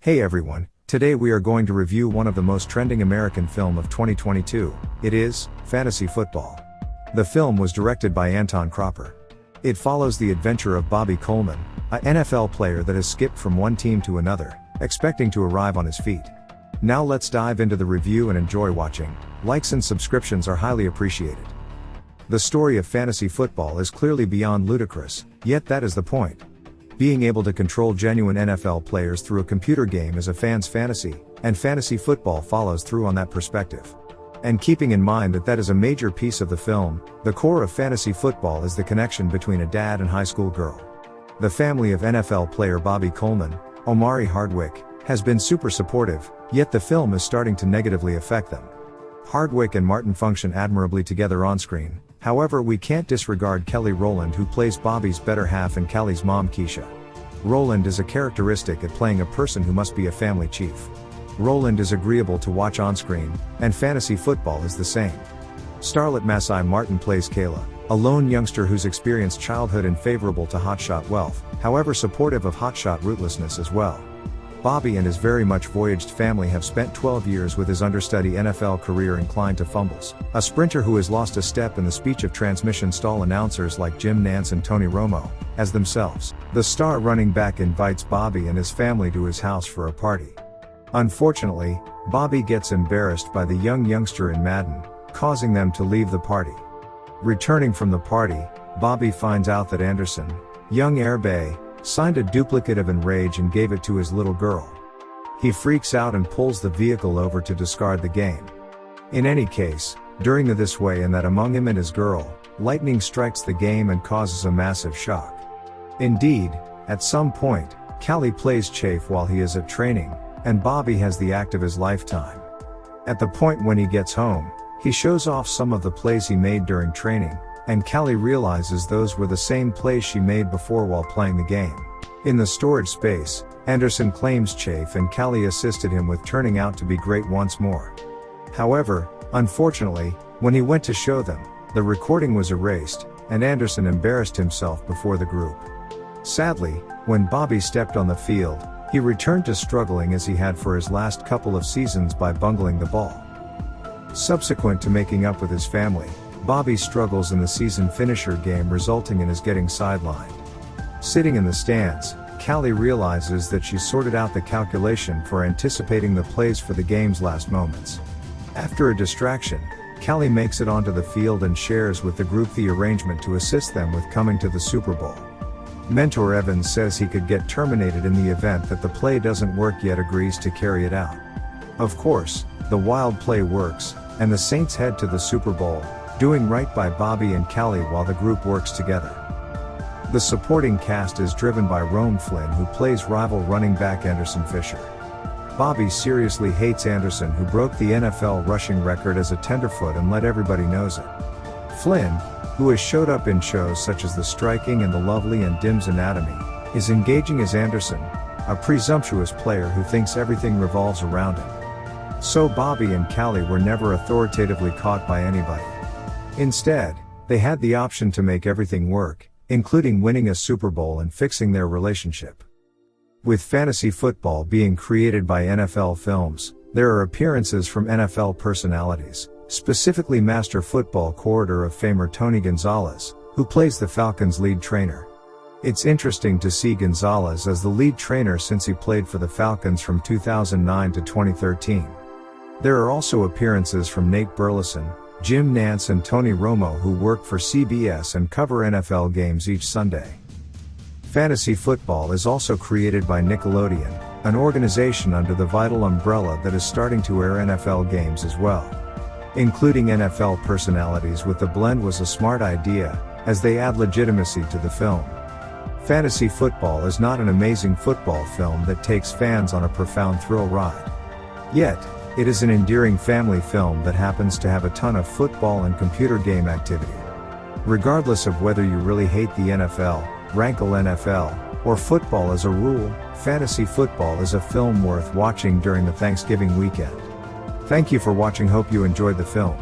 Hey everyone, today we are going to review one of the most trending American film of 2022. It is Fantasy Football. The film was directed by Anton Cropper. It follows the adventure of Bobby Coleman, a NFL player that has skipped from one team to another, expecting to arrive on his feet. Now let's dive into the review and enjoy watching. Likes and subscriptions are highly appreciated. The story of fantasy football is clearly beyond ludicrous, yet that is the point. Being able to control genuine NFL players through a computer game is a fan's fantasy, and fantasy football follows through on that perspective. And keeping in mind that is a major piece of the film, the core of fantasy football is the connection between a dad and high school girl. The family of NFL player Bobby Coleman, Omari Hardwick, has been super supportive, yet the film is starting to negatively affect them. Hardwick and Martin function admirably together on screen. However, we can't disregard Kelly Rowland, who plays Bobby's better half and Kelly's mom Keisha. Rowland is a characteristic at playing a person who must be a family chief. Rowland is agreeable to watch on screen, and fantasy football is the same. Starlet Masai Martin plays Kayla, a lone youngster who's experienced childhood and favorable to hotshot wealth, however supportive of hotshot rootlessness as well. Bobby and his very much voyaged family have spent 12 years with his understudy NFL career inclined to fumbles, a sprinter who has lost a step in the speech of transmission stall announcers like Jim Nantz and Tony Romo, as themselves. The star running back invites Bobby and his family to his house for a party. Unfortunately, Bobby gets embarrassed by the youngster in Madden, causing them to leave the party. Returning from the party, Bobby finds out that Anderson, young Air Bay, signed a duplicate of Enrage and gave it to his little girl. He freaks out and pulls the vehicle over to discard the game. In any case, during the this way and that among him and his girl, lightning strikes the game and causes a massive shock. Indeed, at some point, Callie plays Chafe while he is at training, and Bobby has the act of his lifetime. At the point when he gets home, he shows off some of the plays he made during training, and Callie realizes those were the same plays she made before while playing the game. In the storage space, Anderson claims Chafe and Callie assisted him with turning out to be great once more. However, unfortunately, when he went to show them, the recording was erased, and Anderson embarrassed himself before the group. Sadly, when Bobby stepped on the field, he returned to struggling as he had for his last couple of seasons by bungling the ball. Subsequent to making up with his family, Bobby struggles in the season finisher game, resulting in his getting sidelined. Sitting in the stands, Callie realizes that she sorted out the calculation for anticipating the plays for the game's last moments. After a distraction, Callie makes it onto the field and shares with the group the arrangement to assist them with coming to the Super Bowl. Mentor Evans says he could get terminated in the event that the play doesn't work, yet agrees to carry it out. Of course, the wild play works, and the Saints head to the Super Bowl, doing right by Bobby and Callie while the group works together. The supporting cast is driven by Rome Flynn, who plays rival running back Anderson Fisher. Bobby seriously hates Anderson, who broke the NFL rushing record as a tenderfoot and let everybody knows it. Flynn, who has showed up in shows such as The Striking and The Lovely and Dim's Anatomy, is engaging as Anderson, a presumptuous player who thinks everything revolves around him. So Bobby and Callie were never authoritatively caught by anybody. Instead, they had the option to make everything work, including winning a Super Bowl and fixing their relationship. With fantasy football being created by NFL Films, there are appearances from NFL personalities, specifically Master Football Corridor of Famer Tony Gonzalez, who plays the Falcons' lead trainer. It's interesting to see Gonzalez as the lead trainer since he played for the Falcons from 2009 to 2013. There are also appearances from Nate Burleson, Jim Nantz and Tony Romo, who work for CBS and cover NFL games each Sunday. Fantasy football is also created by Nickelodeon, an organization under the Vital umbrella that is starting to air NFL games as well. Including NFL personalities with the blend was a smart idea, as they add legitimacy to the film. Fantasy football is not an amazing football film that takes fans on a profound thrill ride. Yet, it is an endearing family film that happens to have a ton of football and computer game activity. Regardless of whether you really hate the NFL, rankle NFL, or football as a rule, fantasy football is a film worth watching during the Thanksgiving weekend. Thank you for watching. Hope you enjoyed the film.